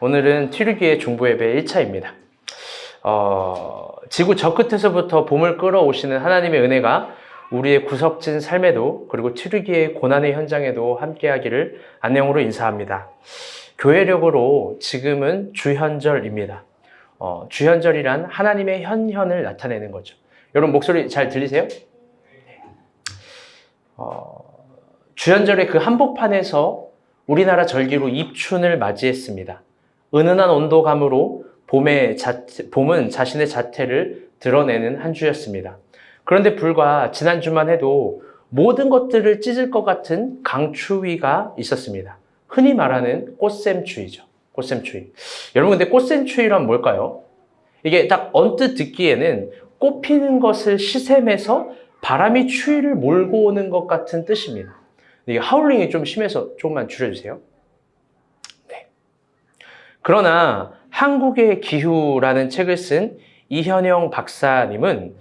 오늘은 튀르기의 중보예배 1차입니다. 지구 저 끝에서부터 봄을 끌어오시는 하나님의 은혜가 우리의 구석진 삶에도 그리고 튀르기의 고난의 현장에도 함께하기를 안녕으로 인사합니다. 교회력으로 지금은 주현절입니다. 주현절이란 하나님의 현현을 나타내는 거죠. 여러분 목소리 잘 들리세요? 주현절의 그 한복판에서 우리나라 절기로 입춘을 맞이했습니다. 은은한 온도감으로 봄은 자신의 자태를 드러내는 한 주였습니다. 그런데 불과 지난주만 해도 모든 것들을 찢을 것 같은 강추위가 있었습니다. 흔히 말하는 꽃샘추위죠. 꽃샘추위. 여러분 근데 꽃샘추위란 뭘까요? 이게 딱 언뜻 듣기에는 꽃 피는 것을 시샘해서 바람이 추위를 몰고 오는 것 같은 뜻입니다. 이게 하울링이 좀 심해서 조금만 줄여주세요. 네. 그러나 한국의 기후라는 책을 쓴 이현영 박사님은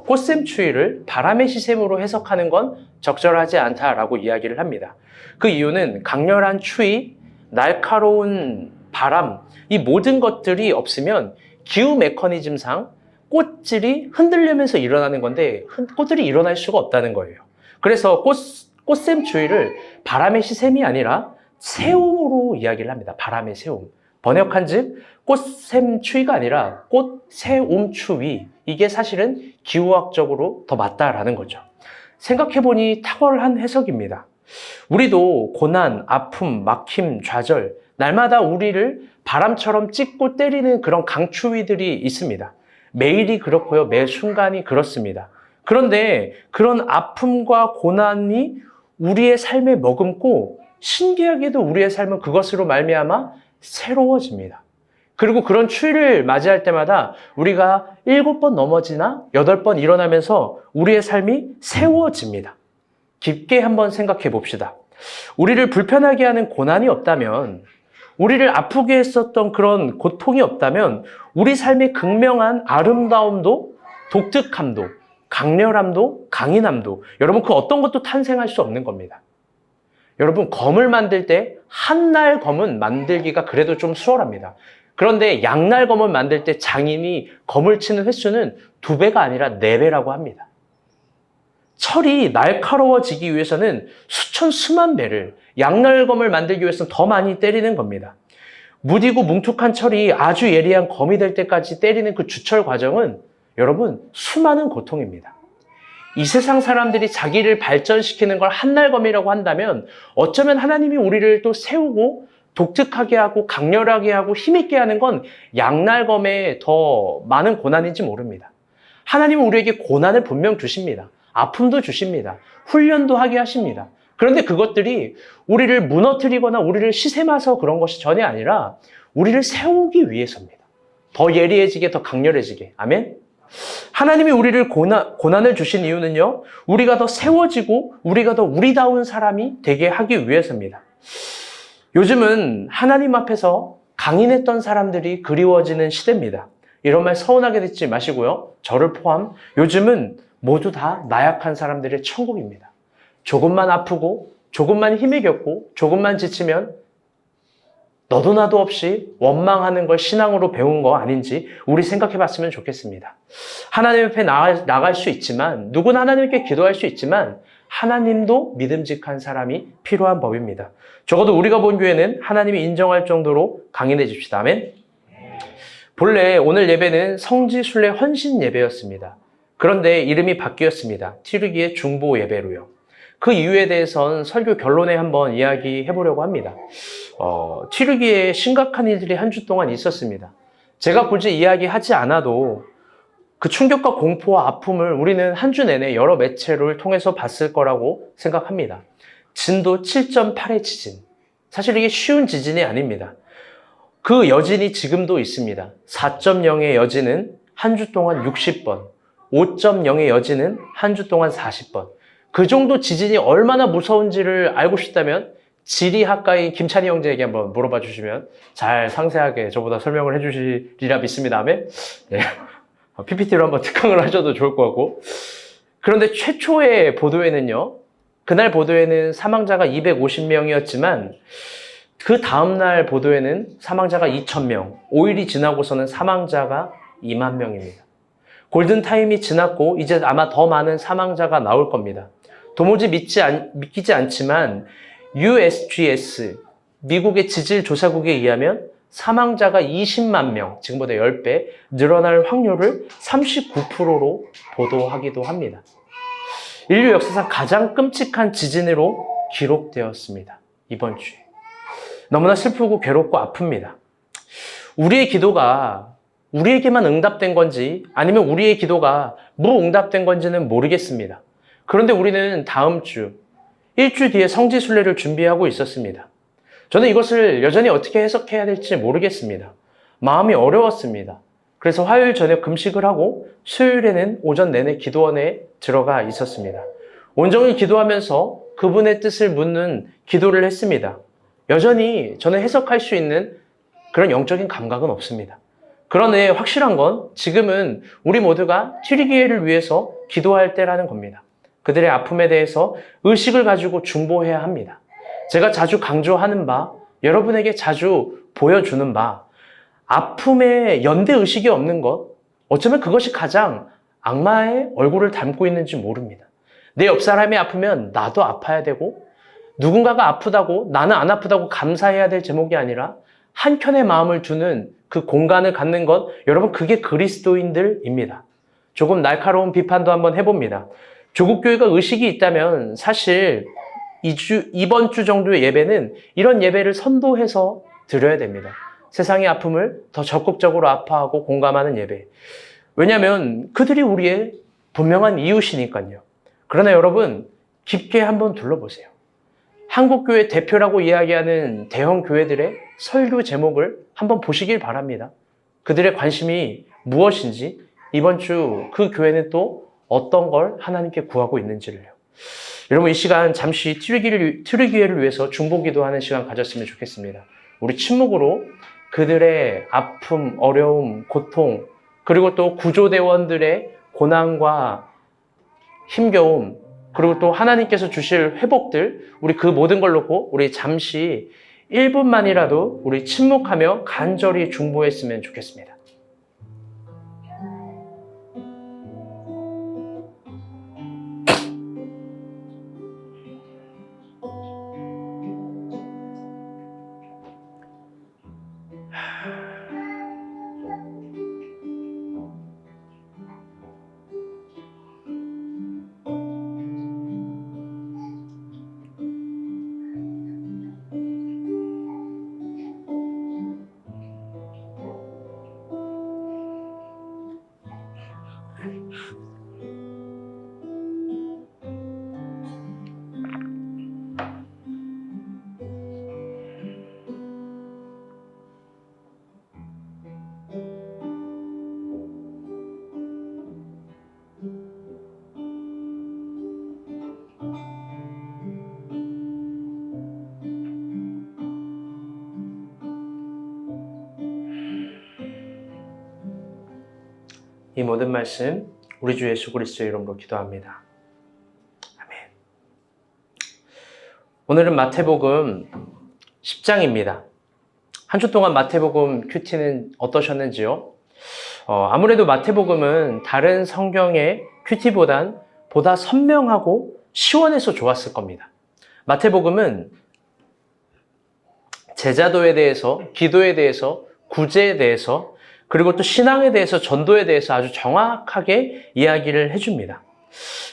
꽃샘추위를 바람의 시샘으로 해석하는 건 적절하지 않다라고 이야기를 합니다. 그 이유는 강렬한 추위, 날카로운 바람, 이 모든 것들이 없으면 기후 메커니즘상 꽃들이 흔들리면서 일어나는 건데 꽃들이 일어날 수가 없다는 거예요. 그래서 꽃샘추위를 바람의 시샘이 아니라 세움으로 이야기를 합니다. 바람의 세움. 번역한즉 꽃샘추위가 아니라 꽃세움추위. 이게 사실은 기후학적으로 더 맞다라는 거죠. 생각해보니 탁월한 해석입니다. 우리도 고난, 아픔, 막힘, 좌절, 날마다 우리를 바람처럼 찍고 때리는 그런 강추위들이 있습니다. 매일이 그렇고요. 매 순간이 그렇습니다. 그런데 그런 아픔과 고난이 우리의 삶에 머금고 신기하게도 우리의 삶은 그것으로 말미암아 새로워집니다. 그리고 그런 추위를 맞이할 때마다 우리가 7번 넘어지나 8번 일어나면서 우리의 삶이 세워집니다. 깊게 한번 생각해 봅시다. 우리를 불편하게 하는 고난이 없다면, 우리를 아프게 했었던 그런 고통이 없다면 우리 삶의 극명한 아름다움도, 독특함도, 강렬함도, 강인함도, 여러분 그 어떤 것도 탄생할 수 없는 겁니다. 여러분 검을 만들 때 한날 검은 만들기가 그래도 좀 수월합니다. 그런데 양날 검을 만들 때 장인이 검을 치는 횟수는 2배가 아니라 4배라고 합니다. 철이 날카로워지기 위해서는 수만 배를, 양날검을 만들기 위해서는 더 많이 때리는 겁니다. 무디고 뭉툭한 철이 아주 예리한 검이 될 때까지 때리는 그 주철 과정은 여러분 수많은 고통입니다. 이 세상 사람들이 자기를 발전시키는 걸 한날검이라고 한다면 어쩌면 하나님이 우리를 또 세우고 독특하게 하고 강렬하게 하고 힘있게 하는 건 양날검에 더 많은 고난인지 모릅니다. 하나님은 우리에게 고난을 분명 주십니다. 아픔도 주십니다. 훈련도 하게 하십니다. 그런데 그것들이 우리를 무너뜨리거나 우리를 시샘해서 그런 것이 전혀 아니라 우리를 세우기 위해서입니다. 더 예리해지게, 더 강렬해지게. 아멘? 하나님이 우리를 고난을 주신 이유는요, 우리가 더 세워지고 우리가 더 우리다운 사람이 되게 하기 위해서입니다. 요즘은 하나님 앞에서 강인했던 사람들이 그리워지는 시대입니다. 이런 말 서운하게 듣지 마시고요. 저를 포함 요즘은 모두 다 나약한 사람들의 천국입니다. 조금만 아프고 조금만 힘이 겹고 조금만 지치면 너도 나도 없이 원망하는 걸 신앙으로 배운 거 아닌지 우리 생각해 봤으면 좋겠습니다. 하나님 앞에 나갈 수 있지만, 누구나 하나님께 기도할 수 있지만 하나님도 믿음직한 사람이 필요한 법입니다. 적어도 우리가 본 교회는 하나님이 인정할 정도로 강인해집시다. 아멘. 본래 오늘 예배는 성지순례 헌신 예배였습니다. 그런데 이름이 바뀌었습니다. 튀르기의 중보 예배로요. 그 이유에 대해서는 설교 결론에 한번 이야기해 보려고 합니다. 튀르기에 심각한 일들이 한 주 동안 있었습니다. 제가 굳이 이야기하지 않아도 그 충격과 공포와 아픔을 우리는 한 주 내내 여러 매체를 통해서 봤을 거라고 생각합니다. 진도 7.8의 지진. 사실 이게 쉬운 지진이 아닙니다. 그 여진이 지금도 있습니다. 4.0의 여진은 한 주 동안 60번, 5.0의 여진은 한 주 동안 40번. 그 정도 지진이 얼마나 무서운지를 알고 싶다면 지리학과인 김찬희 형제에게 한번 물어봐 주시면 잘 상세하게 저보다 설명을 해 주시리라 믿습니다. 아멘. 네. PPT로 한번 특강을 하셔도 좋을 것 같고. 그런데 최초의 보도에는요, 그날 보도에는 사망자가 250명이었지만 그 다음날 보도에는 사망자가 2,000명, 5일이 지나고서는 사망자가 2만 명입니다. 골든타임이 지났고 이제 아마 더 많은 사망자가 나올 겁니다. 도무지 믿기지 않지만 USGS, 미국의 지질조사국에 의하면 사망자가 20만 명, 지금보다 10배 늘어날 확률을 39%로 보도하기도 합니다. 인류 역사상 가장 끔찍한 지진으로 기록되었습니다. 이번 주에. 너무나 슬프고 괴롭고 아픕니다. 우리의 기도가 우리에게만 응답된 건지 아니면 우리의 기도가 무응답된 건지는 모르겠습니다. 그런데 우리는 다음 주, 일주 뒤에 성지순례를 준비하고 있었습니다. 저는 이것을 여전히 어떻게 해석해야 될지 모르겠습니다. 마음이 어려웠습니다. 그래서 화요일 저녁 금식을 하고 수요일에는 오전 내내 기도원에 들어가 있었습니다. 온종일 기도하면서 그분의 뜻을 묻는 기도를 했습니다. 여전히 저는 해석할 수 있는 그런 영적인 감각은 없습니다. 그러나 확실한 건 지금은 우리 모두가 튀르기예를 위해서 기도할 때라는 겁니다. 그들의 아픔에 대해서 의식을 가지고 중보해야 합니다. 제가 자주 강조하는 바, 여러분에게 자주 보여주는 바, 아픔에 연대의식이 없는 것, 어쩌면 그것이 가장 악마의 얼굴을 담고 있는지 모릅니다. 내 옆 사람이 아프면 나도 아파야 되고, 누군가가 아프다고 나는 안 아프다고 감사해야 될 제목이 아니라 한켠의 마음을 두는 그 공간을 갖는 것, 여러분 그게 그리스도인들입니다. 조금 날카로운 비판도 한번 해봅니다. 조국 교회가 의식이 있다면 사실 이번 주 정도의 예배는 이런 예배를 선도해서 드려야 됩니다. 세상의 아픔을 더 적극적으로 아파하고 공감하는 예배. 왜냐하면 그들이 우리의 분명한 이웃이니까요. 그러나 여러분 깊게 한번 둘러보세요. 한국교회 대표라고 이야기하는 대형 교회들의 설교 제목을 한번 보시길 바랍니다. 그들의 관심이 무엇인지 이번 주 그 교회는 또 어떤 걸 하나님께 구하고 있는지를요. 여러분 이 시간 잠시 튀르기예를 위해서 중보기도하는 시간 가졌으면 좋겠습니다. 우리 침묵으로 그들의 아픔, 어려움, 고통 그리고 또 구조대원들의 고난과 힘겨움 그리고 또 하나님께서 주실 회복들 우리 그 모든 걸 놓고 우리 잠시 1분만이라도 우리 침묵하며 간절히 중보했으면 좋겠습니다. 이 모든 말씀 우리 주 예수 그리스도의 이름으로 기도합니다. 아멘. 오늘은 마태복음 10장입니다. 한 주 동안 마태복음 큐티는 어떠셨는지요? 아무래도 마태복음은 다른 성경의 큐티보단 보다 선명하고 시원해서 좋았을 겁니다. 마태복음은 제자도에 대해서, 기도에 대해서, 구제에 대해서 그리고 또 신앙에 대해서, 전도에 대해서 아주 정확하게 이야기를 해줍니다.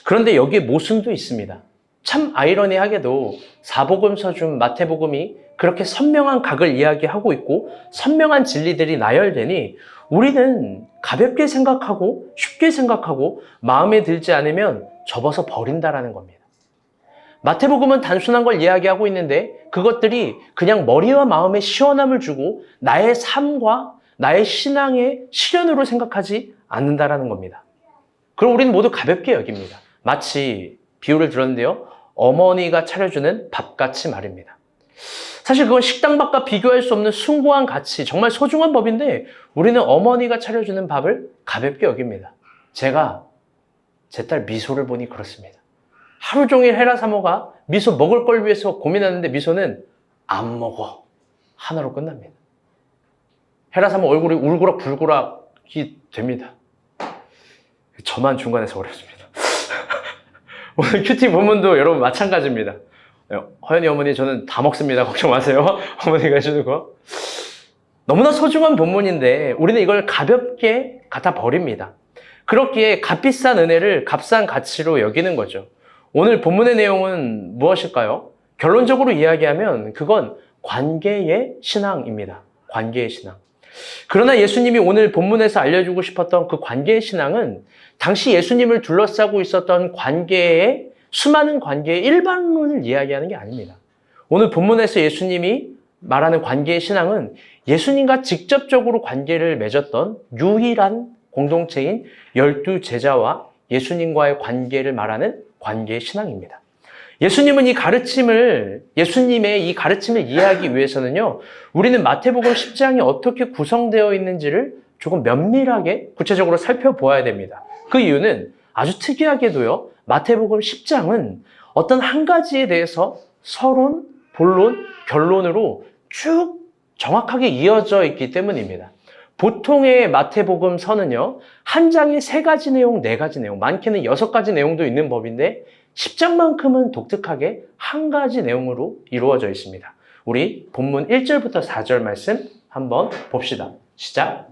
그런데 여기에 모순도 있습니다. 참 아이러니하게도 사복음서 중 마태복음이 그렇게 선명한 각을 이야기하고 있고 선명한 진리들이 나열되니 우리는 가볍게 생각하고 쉽게 생각하고 마음에 들지 않으면 접어서 버린다라는 겁니다. 마태복음은 단순한 걸 이야기하고 있는데 그것들이 그냥 머리와 마음에 시원함을 주고 나의 삶과 나의 신앙의 실현으로 생각하지 않는다라는 겁니다. 그럼 우리는 모두 가볍게 여깁니다. 마치 비유를 들었는데요. 어머니가 차려주는 밥같이 말입니다. 사실 그건 식당밥과 비교할 수 없는 숭고한 가치, 정말 소중한 법인데 우리는 어머니가 차려주는 밥을 가볍게 여깁니다. 제가 제 딸 미소를 보니 그렇습니다. 하루 종일 헤라 사모가 미소 먹을 걸 위해서 고민하는데 미소는 안 먹어. 하나로 끝납니다. 헤라사면 얼굴이 울그락불그락이 됩니다. 저만 중간에서 어렵습니다. 오늘 큐티 본문도 여러분 마찬가지입니다. 허연이 어머니 저는 다 먹습니다. 걱정 마세요. 어머니가 해주는 거. 너무나 소중한 본문인데 우리는 이걸 가볍게 갖다 버립니다. 그렇기에 값비싼 은혜를 값싼 가치로 여기는 거죠. 오늘 본문의 내용은 무엇일까요? 결론적으로 이야기하면 그건 관계의 신앙입니다. 관계의 신앙. 그러나 예수님이 오늘 본문에서 알려주고 싶었던 그 관계의 신앙은 당시 예수님을 둘러싸고 있었던 관계의 수많은 관계의 일반론을 이야기하는 게 아닙니다. 오늘 본문에서 예수님이 말하는 관계의 신앙은 예수님과 직접적으로 관계를 맺었던 유일한 공동체인 12제자와 예수님과의 관계를 말하는 관계의 신앙입니다. 예수님의 이 가르침을 이해하기 위해서는요, 우리는 마태복음 10장이 어떻게 구성되어 있는지를 조금 면밀하게 구체적으로 살펴보아야 됩니다. 그 이유는 아주 특이하게도요, 마태복음 10장은 어떤 한 가지에 대해서 서론, 본론, 결론으로 쭉 정확하게 이어져 있기 때문입니다. 보통의 마태복음 서는요, 한 장에 3가지 내용, 4가지 내용, 많게는 6가지 내용도 있는 법인데 10장만큼은 독특하게 한 가지 내용으로 이루어져 있습니다. 우리 본문 1절부터 4절 말씀 한번 봅시다. 시작.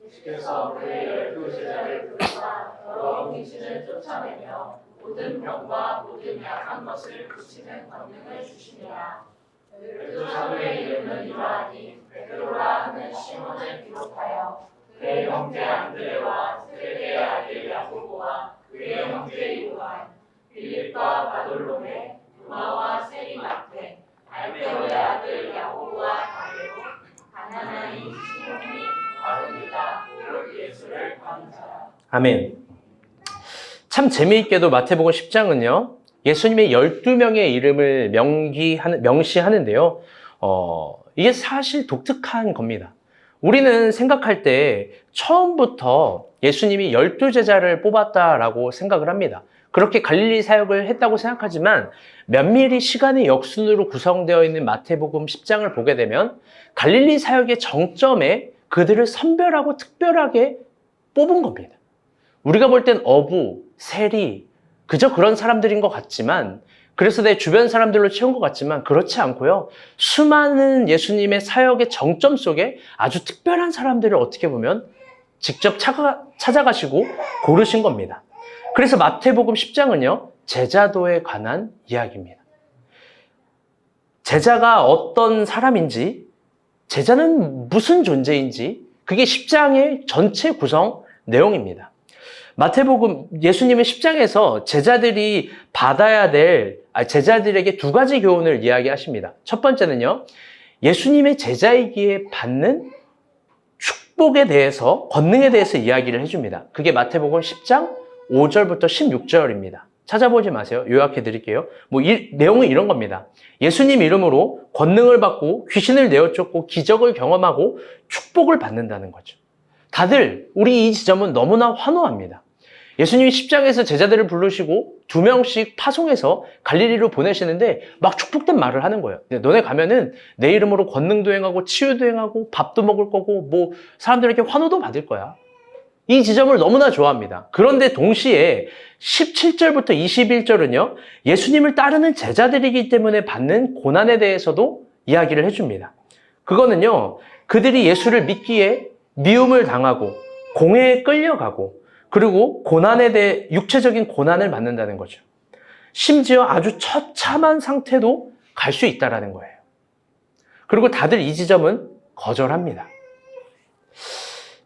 예수께서 그의 12제자를 부르사 여러 귀신을 쫓아내며 모든 병과 모든 약한 것을 고치는 권능을 주시니라. 12사도의 이름은 이러하니 베드로라 하는 시몬을 비롯하여 그의 형제 안드레와 세베대의 아들 야고보와 그의 형제 요한, 빌립과 바돌로메, 도마와 세리마테, 알페오의 아들 야고보와 다데오, 가나나인 시몬이 바르니다, 곧 예수를 받은 자라. 아멘. 참 재미있게도 마태복음 10장은요, 예수님의 12명의 이름을 명시하는데요. 이게 사실 독특한 겁니다. 우리는 생각할 때 처음부터 예수님이 12제자를 뽑았다라고 생각을 합니다. 그렇게 갈릴리 사역을 했다고 생각하지만 면밀히 시간의 역순으로 구성되어 있는 마태복음 10장을 보게 되면 갈릴리 사역의 정점에 그들을 선별하고 특별하게 뽑은 겁니다. 우리가 볼 땐 어부, 세리, 그저 그런 사람들인 것 같지만, 그래서 내 주변 사람들로 채운 것 같지만 그렇지 않고요. 수많은 예수님의 사역의 정점 속에 아주 특별한 사람들을 어떻게 보면 직접 찾아가시고 고르신 겁니다. 그래서 마태복음 10장은요, 제자도에 관한 이야기입니다. 제자가 어떤 사람인지, 제자는 무슨 존재인지, 그게 10장의 전체 구성 내용입니다. 마태복음 예수님은 10장에서 제자들이 제자들에게 2가지 교훈을 이야기하십니다. 첫 번째는요, 예수님의 제자이기에 받는 축복에 대해서, 권능에 대해서 이야기를 해줍니다. 그게 마태복음 10장 5절부터 16절입니다. 찾아보지 마세요. 요약해 드릴게요. 내용은 이런 겁니다. 예수님 이름으로 권능을 받고 귀신을 내어쫓고 기적을 경험하고 축복을 받는다는 거죠. 다들 우리 이 지점은 너무나 환호합니다. 예수님이 10장에서 제자들을 부르시고 2명씩 파송해서 갈릴리로 보내시는데 막 축복된 말을 하는 거예요. 너네 가면은 내 이름으로 권능도 행하고 치유도 행하고 밥도 먹을 거고 사람들에게 환호도 받을 거야. 이 지점을 너무나 좋아합니다. 그런데 동시에 17절부터 21절은요, 예수님을 따르는 제자들이기 때문에 받는 고난에 대해서도 이야기를 해줍니다. 그거는요, 그들이 예수를 믿기에 미움을 당하고 공회에 끌려가고 그리고 고난에 대해 육체적인 고난을 받는다는 거죠. 심지어 아주 처참한 상태도 갈 수 있다는 거예요. 그리고 다들 이 지점은 거절합니다.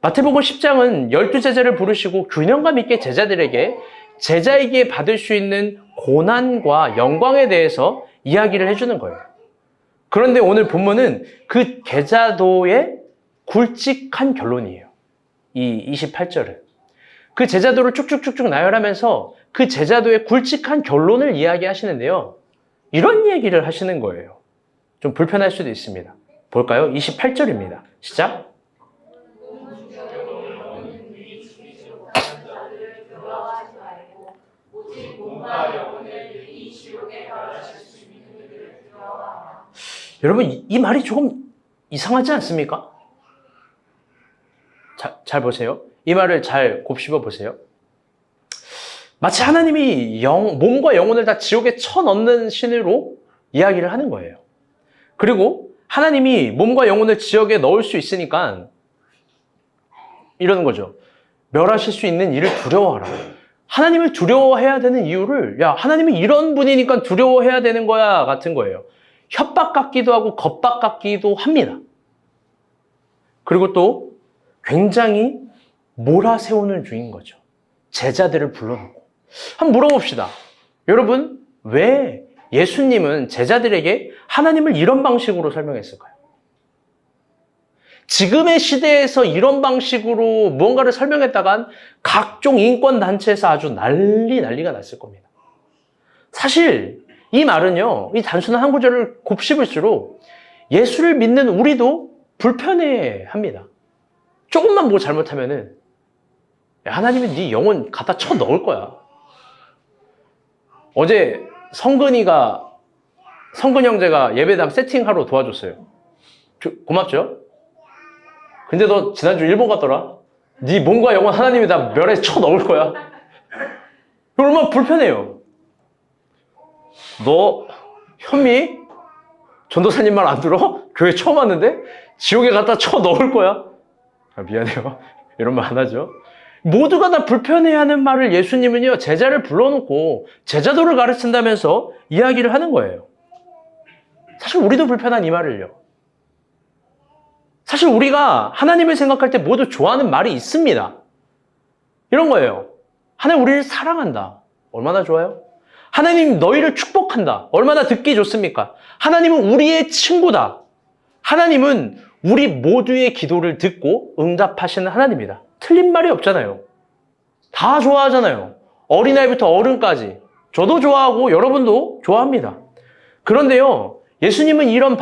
마태복음 10장은 12제자를 부르시고 균형감 있게 제자들에게 제자이기에 받을 수 있는 고난과 영광에 대해서 이야기를 해주는 거예요. 그런데 오늘 본문은 그 제자도의 굵직한 결론이에요. 이 28절은. 그 제자도를 쭉쭉쭉쭉 나열하면서 그 제자도의 굵직한 결론을 이야기하시는데요. 이런 얘기를 하시는 거예요. 좀 불편할 수도 있습니다. 볼까요? 28절입니다. 시작. 여러분, 이 말이 조금 이상하지 않습니까? 잘 보세요. 이 말을 잘 곱씹어 보세요. 마치 하나님이 몸과 영혼을 다 지옥에 쳐넣는 신으로 이야기를 하는 거예요. 그리고 하나님이 몸과 영혼을 지옥에 넣을 수 있으니까 이러는 거죠. 멸하실 수 있는 이를 두려워하라. 하나님을 두려워해야 되는 이유를, 야, 하나님이 이런 분이니까 두려워해야 되는 거야 같은 거예요. 협박 같기도 하고 겁박 같기도 합니다. 그리고 또 굉장히 몰아세우는 중인 거죠. 제자들을 불러놓고. 한번 물어봅시다. 여러분, 왜 예수님은 제자들에게 하나님을 이런 방식으로 설명했을까요? 지금의 시대에서 이런 방식으로 무언가를 설명했다간 각종 인권단체에서 아주 난리가 났을 겁니다. 사실 이 말은요, 이 단순한 한 구절을 곱씹을수록 예수를 믿는 우리도 불편해합니다. 조금만 뭐 잘못하면은 야, 하나님이 네 영혼 갖다 쳐 넣을 거야. 어제 성근이 형제가 예배당 세팅하러 도와줬어요. 고맙죠? 근데 너 지난주 일본 갔더라? 네 몸과 영혼 하나님이 다 멸에 쳐 넣을 거야. 얼마나 불편해요. 너 현미? 전도사님 말 안 들어? 교회 처음 왔는데? 지옥에 갖다 쳐 넣을 거야. 아, 미안해요. 이런 말 안 하죠. 모두가 다 불편해하는 말을 예수님은요, 제자를 불러놓고 제자도를 가르친다면서 이야기를 하는 거예요. 사실 우리도 불편한 이 말을요. 사실 우리가 하나님을 생각할 때 모두 좋아하는 말이 있습니다. 이런 거예요. 하나님 우리를 사랑한다. 얼마나 좋아요? 하나님 너희를 축복한다. 얼마나 듣기 좋습니까? 하나님은 우리의 친구다. 하나님은 우리 모두의 기도를 듣고 응답하시는 하나님이다. 틀린 말이 없잖아요. 다 좋아하잖아요. 어린아이부터 어른까지. 저도 좋아하고 여러분도 좋아합니다. 그런데요, 예수님은 이런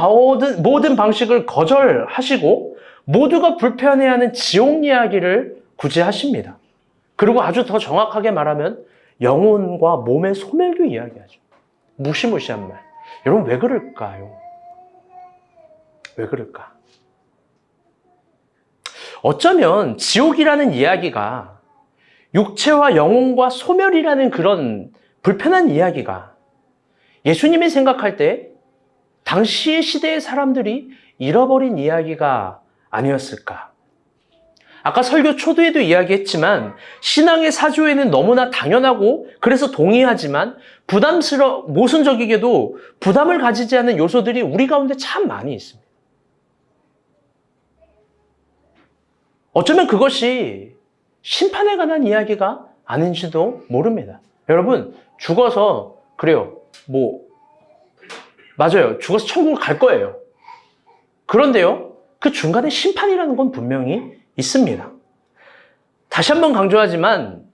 모든 방식을 거절하시고 모두가 불편해하는 지옥 이야기를 굳이 하십니다. 그리고 아주 더 정확하게 말하면 영혼과 몸의 소멸도 이야기하죠. 무시무시한 말. 여러분 왜 그럴까요? 왜 그럴까? 어쩌면 지옥이라는 이야기가 육체와 영혼과 소멸이라는 그런 불편한 이야기가 예수님이 생각할 때 당시의 시대의 사람들이 잃어버린 이야기가 아니었을까? 아까 설교 초두에도 이야기했지만 신앙의 사조에는 너무나 당연하고 그래서 동의하지만 모순적이게도 부담을 가지지 않는 요소들이 우리 가운데 참 많이 있습니다. 어쩌면 그것이 심판에 관한 이야기가 아닌지도 모릅니다. 여러분, 죽어서 그래요. 맞아요. 죽어서 천국을 갈 거예요. 그런데요, 그 중간에 심판이라는 건 분명히 있습니다. 다시 한번 강조하지만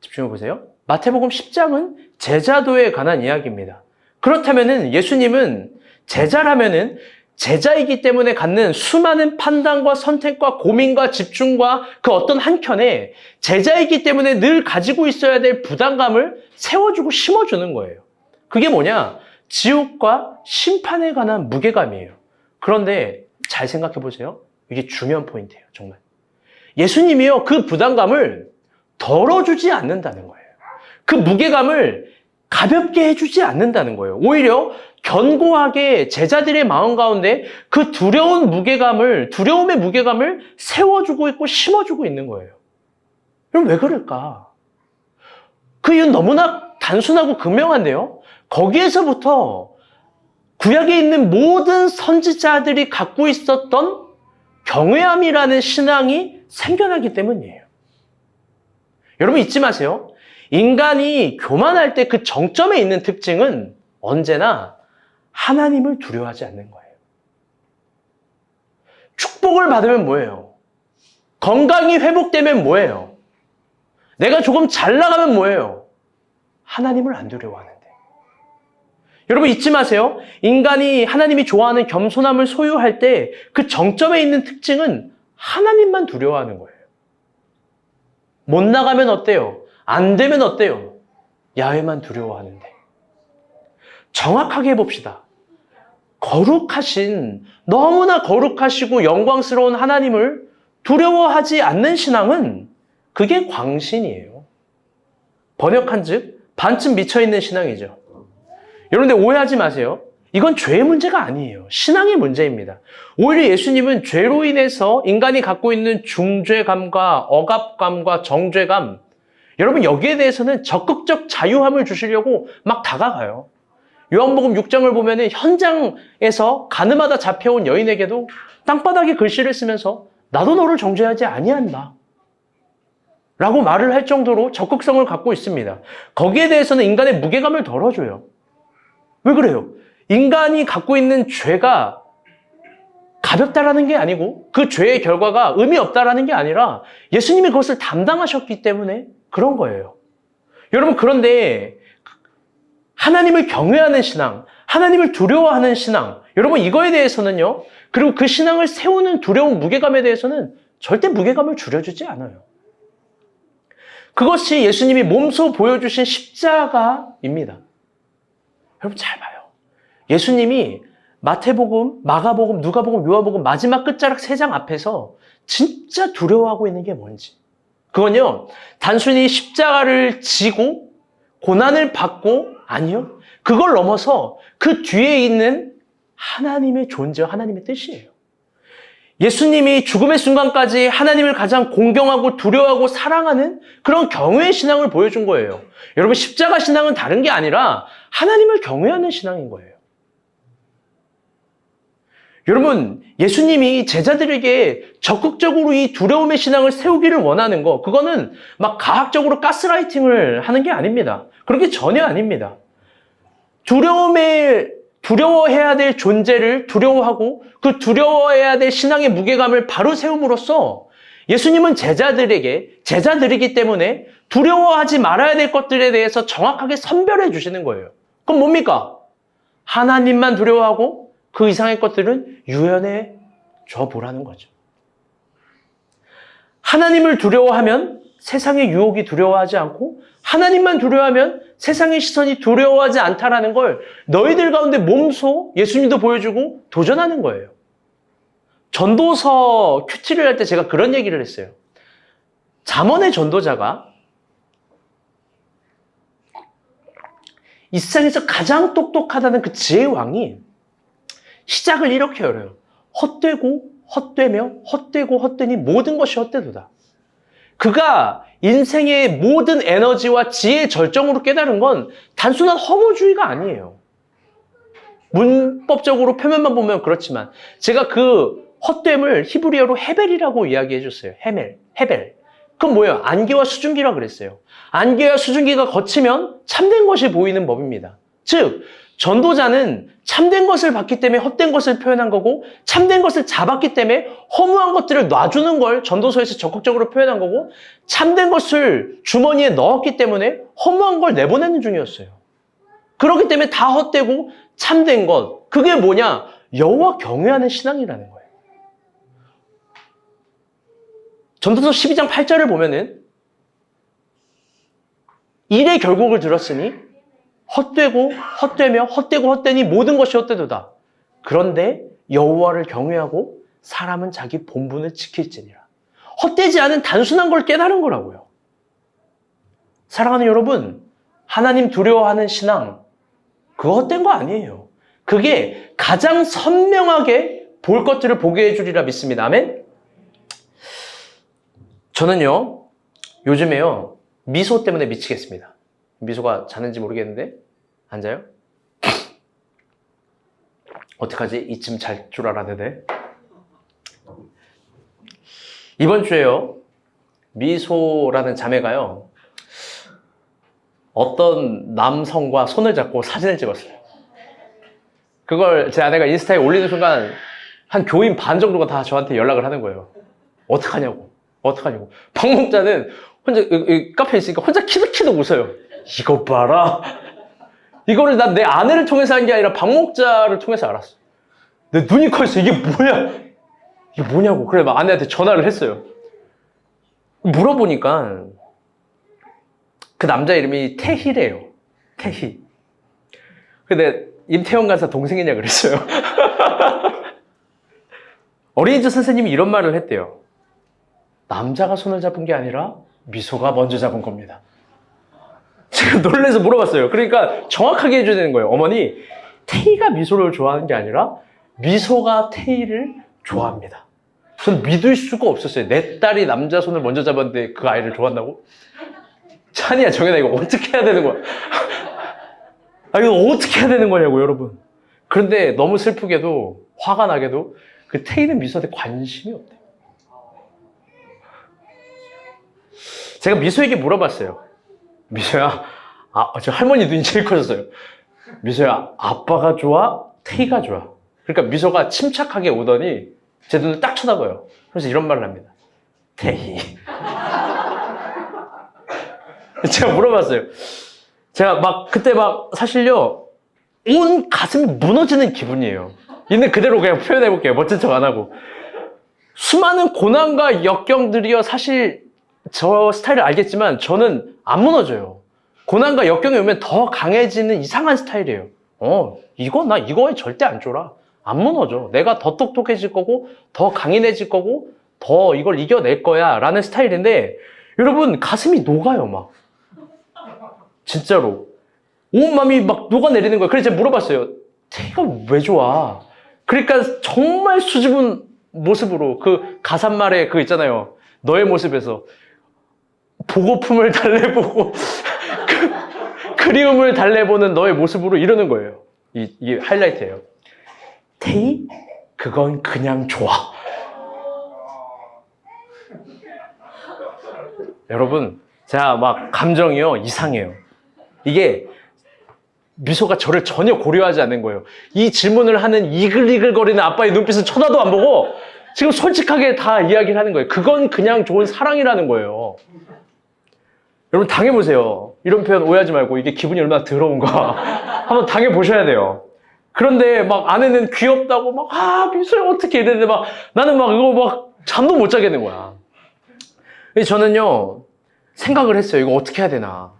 집중해 보세요. 마태복음 10장은 제자도에 관한 이야기입니다. 그렇다면은 예수님은 제자라면은 제자이기 때문에 갖는 수많은 판단과 선택과 고민과 집중과 그 어떤 한켠에 제자이기 때문에 늘 가지고 있어야 될 부담감을 세워주고 심어주는 거예요. 그게 뭐냐? 지옥과 심판에 관한 무게감이에요. 그런데 잘 생각해 보세요. 이게 중요한 포인트예요, 정말. 예수님이요, 그 부담감을 덜어주지 않는다는 거예요. 그 무게감을 가볍게 해주지 않는다는 거예요. 오히려 견고하게 제자들의 마음 가운데 그 두려움의 무게감을 세워주고 있고 심어주고 있는 거예요. 그럼 왜 그럴까? 그 이유는 너무나 단순하고 극명한데요. 거기에서부터 구약에 있는 모든 선지자들이 갖고 있었던 경외함이라는 신앙이 생겨나기 때문이에요. 여러분 잊지 마세요. 인간이 교만할 때 그 정점에 있는 특징은 언제나 하나님을 두려워하지 않는 거예요. 축복을 받으면 뭐예요? 건강이 회복되면 뭐예요? 내가 조금 잘 나가면 뭐예요? 하나님을 안 두려워하는데. 여러분 잊지 마세요. 인간이 하나님이 좋아하는 겸손함을 소유할 때 그 정점에 있는 특징은 하나님만 두려워하는 거예요. 못 나가면 어때요? 안 되면 어때요? 야훼만 두려워하는데. 정확하게 해봅시다. 거룩하신, 너무나 거룩하시고 영광스러운 하나님을 두려워하지 않는 신앙은 그게 광신이에요. 번역한즉 반쯤 미쳐있는 신앙이죠. 여러분들 오해하지 마세요. 이건 죄의 문제가 아니에요. 신앙의 문제입니다. 오히려 예수님은 죄로 인해서 인간이 갖고 있는 중죄감과 억압감과 정죄감, 여러분 여기에 대해서는 적극적 자유함을 주시려고 막 다가가요. 요한복음 6장을 보면 현장에서 가늠하다 잡혀온 여인에게도 땅바닥에 글씨를 쓰면서 나도 너를 정죄하지 아니한다 라고 말을 할 정도로 적극성을 갖고 있습니다. 거기에 대해서는 인간의 무게감을 덜어줘요. 왜 그래요? 인간이 갖고 있는 죄가 가볍다라는 게 아니고 그 죄의 결과가 의미 없다라는 게 아니라 예수님이 그것을 담당하셨기 때문에 그런 거예요. 여러분, 그런데 하나님을 경외하는 신앙, 하나님을 두려워하는 신앙, 여러분 이거에 대해서는요, 그리고 그 신앙을 세우는 두려운 무게감에 대해서는 절대 무게감을 줄여주지 않아요. 그것이 예수님이 몸소 보여주신 십자가입니다. 여러분 잘 봐요. 예수님이 마태복음, 마가복음, 누가복음, 요한복음 마지막 끝자락 3장 앞에서 진짜 두려워하고 있는 게 뭔지. 그건요, 단순히 십자가를 지고 고난을 받고, 아니요. 그걸 넘어서 그 뒤에 있는 하나님의 존재와 하나님의 뜻이에요. 예수님이 죽음의 순간까지 하나님을 가장 공경하고 두려워하고 사랑하는 그런 경외의 신앙을 보여준 거예요. 여러분, 십자가 신앙은 다른 게 아니라 하나님을 경외하는 신앙인 거예요. 여러분, 예수님이 제자들에게 적극적으로 이 두려움의 신앙을 세우기를 원하는 거, 그거는 막 과학적으로 가스라이팅을 하는 게 아닙니다. 그렇게 전혀 아닙니다. 두려워해야 될 존재를 두려워하고 그 두려워해야 될 신앙의 무게감을 바로 세움으로써 예수님은 제자들이기 때문에 두려워하지 말아야 될 것들에 대해서 정확하게 선별해 주시는 거예요. 그럼 뭡니까? 하나님만 두려워하고 그 이상의 것들은 유연해 줘 보라는 거죠. 하나님을 두려워하면 세상의 유혹이 두려워하지 않고 하나님만 두려워하면 세상의 시선이 두려워하지 않다라는 걸 너희들 가운데 몸소 예수님도 보여주고 도전하는 거예요. 전도서 큐티를 할 때 제가 그런 얘기를 했어요. 잠언의 전도자가 이 세상에서 가장 똑똑하다는 그 지혜의 왕이 시작을 이렇게 열어요. 헛되고 헛되며 헛되고 헛되니 모든 것이 헛되도다. 그가 인생의 모든 에너지와 지혜의 절정으로 깨달은 건 단순한 허무주의가 아니에요. 문법적으로 표면만 보면 그렇지만 제가 그 헛됨을 히브리어로 헤벨이라고 이야기해 줬어요. 헤벨. 그건 뭐예요? 안개와 수증기라고 그랬어요. 안개와 수증기가 거치면 참된 것이 보이는 법입니다. 즉, 전도자는 참된 것을 봤기 때문에 헛된 것을 표현한 거고 참된 것을 잡았기 때문에 허무한 것들을 놔주는 걸 전도서에서 적극적으로 표현한 거고 참된 것을 주머니에 넣었기 때문에 허무한 걸 내보내는 중이었어요. 그렇기 때문에 다 헛되고 참된 것, 그게 뭐냐? 여호와 경외하는 신앙이라는 거예요. 전도서 12장 8절을 보면은 일의 결국을 들었으니 헛되고 헛되며 헛되고 헛되니 모든 것이 헛되도다. 그런데 여호와를 경외하고 사람은 자기 본분을 지킬지니라. 헛되지 않은 단순한 걸 깨달은 거라고요. 사랑하는 여러분, 하나님 두려워하는 신앙, 그거 헛된 거 아니에요. 그게 가장 선명하게 볼 것들을 보게 해주리라 믿습니다. 아멘? 저는요, 요즘에요, 미소 때문에 미치겠습니다. 미소가 자는지 모르겠는데 안 자요? 어떡하지? 이쯤 잘 줄 알았는데. 이번 주에요, 미소라는 자매가요, 어떤 남성과 손을 잡고 사진을 찍었어요. 그걸 제 아내가 인스타에 올리는 순간 한 교인 반 정도가 다 저한테 연락을 하는 거예요. 어떡하냐고. 박목자는 혼자 카페에 있으니까 혼자 키득키득 웃어요. 이거 봐라. 이거를 난 내 아내를 통해서 한 게 아니라 박목자를 통해서 알았어. 내 눈이 커있어. 이게 뭐야? 이게 뭐냐고. 그래 막 아내한테 전화를 했어요. 물어보니까 그 남자 이름이 태희래요. 태희. 근데 임태형 간사 동생이냐 그랬어요. 어린이집 선생님이 이런 말을 했대요. 남자가 손을 잡은 게 아니라 미소가 먼저 잡은 겁니다. 제가 놀라서 물어봤어요. 그러니까 정확하게 해줘야 되는 거예요. 어머니, 태희가 미소를 좋아하는 게 아니라 미소가 태희를 좋아합니다. 전 믿을 수가 없었어요. 내 딸이 남자 손을 먼저 잡았는데 그 아이를 좋아한다고? 찬이야, 정연아, 이거 어떻게 해야 되는 거야? 이거 어떻게 해야 되는 거냐고, 여러분. 그런데 너무 슬프게도, 화가 나게도 그 태희는 미소한테 관심이 없대요. 제가 미소에게 물어봤어요. 미소야, 저 할머니 눈이 제일 커졌어요. 미소야, 아빠가 좋아? 태희가 좋아? 그러니까 미소가 침착하게 오더니 제 눈을 딱 쳐다봐요. 그래서 이런 말을 합니다. 태희. 제가 물어봤어요. 제가 그때 사실요, 온 가슴이 무너지는 기분이에요. 있는 그대로 그냥 표현해볼게요. 멋진 척 안 하고. 수많은 고난과 역경들이요, 사실 저 스타일을 알겠지만 저는 안 무너져요. 고난과 역경이 오면 더 강해지는 이상한 스타일이에요. 나 이거에 절대 안 쫄아. 안 무너져. 내가 더 똑똑해질 거고, 더 강인해질 거고, 더 이걸 이겨낼 거야. 라는 스타일인데, 여러분, 가슴이 녹아요, 막. 진짜로. 온 마음이 막 녹아내리는 거예요. 그래서 제가 물어봤어요. 태희가 왜 좋아? 그러니까 정말 수줍은 모습으로 그 가사말에 그거 있잖아요. 너의 모습에서 보고품을 달래보고 그리움을 달래보는 너의 모습으로 이러는 거예요. 이게 하이라이트예요. 태희? 그건 그냥 좋아. 여러분, 제가 감정이요, 이상해요. 이게 미소가 저를 전혀 고려하지 않는 거예요. 이 질문을 하는 이글이글거리는 아빠의 눈빛은 쳐다도 안 보고 지금 솔직하게 다 이야기를 하는 거예요. 그건 그냥 좋은 사랑이라는 거예요. 여러분, 당해보세요. 이런 표현 오해하지 말고 이게 기분이 얼마나 더러운가 한번 당해보셔야 돼요. 그런데 아내는 귀엽다고 미소야 어떻게 이랬는데 나는 이거 잠도 못 자겠는 거야. 저는요, 생각을 했어요. 이거 어떻게 해야 되나?